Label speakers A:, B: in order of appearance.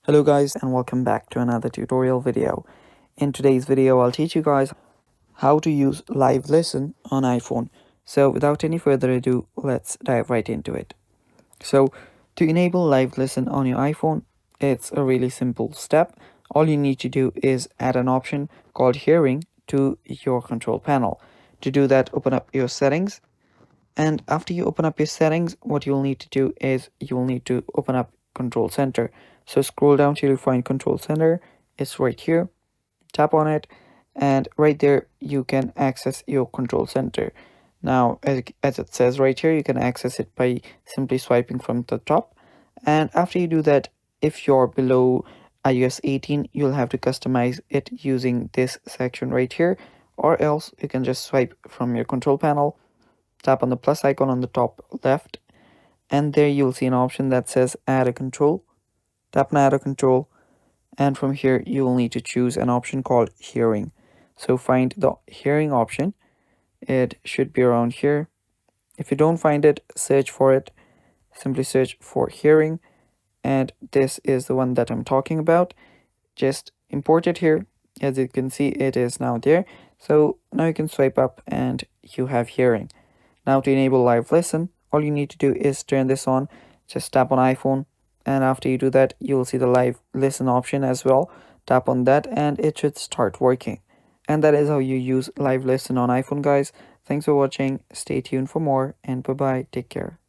A: Hello guys and welcome back to another tutorial video. In today's video I'll teach you guys how to use Live Listen on iPhone. So without any further ado, let's dive right into it. So to enable Live Listen on your iPhone, it's a really simple step. All you need to do is add an option called Hearing to your control panel. To do that, open up your settings, and after you open up your settings, what you'll need to do is you'll need to open up Control Center. So scroll down till you find Control Center. It's right here. Tap on it, and right there you can access your Control Center. Now, as it says right here, you can access it by simply swiping from the top. And after you do that, if you're below iOS 18, you'll have to customize it using this section right here, or else you can just swipe from your control panel. Tap on the plus icon on the top left, and there you'll see an option that says add a control. Tap on add a control, and from here you will need to choose an option called hearing. So find the hearing option. It should be around here. If you don't find it, search for it. Simply search for hearing, and this is the one that I'm talking about. Just import it here. As you can see, it is now there. So now you can swipe up and you have hearing. Now to enable Live Listen, all you need to do is turn this on. Just tap on iPhone, and after you do that, you will see the Live Listen option as well. Tap on that and it should start working. And that is how you use Live Listen on iPhone, guys. Thanks for watching. Stay tuned for more, and bye bye. Take care.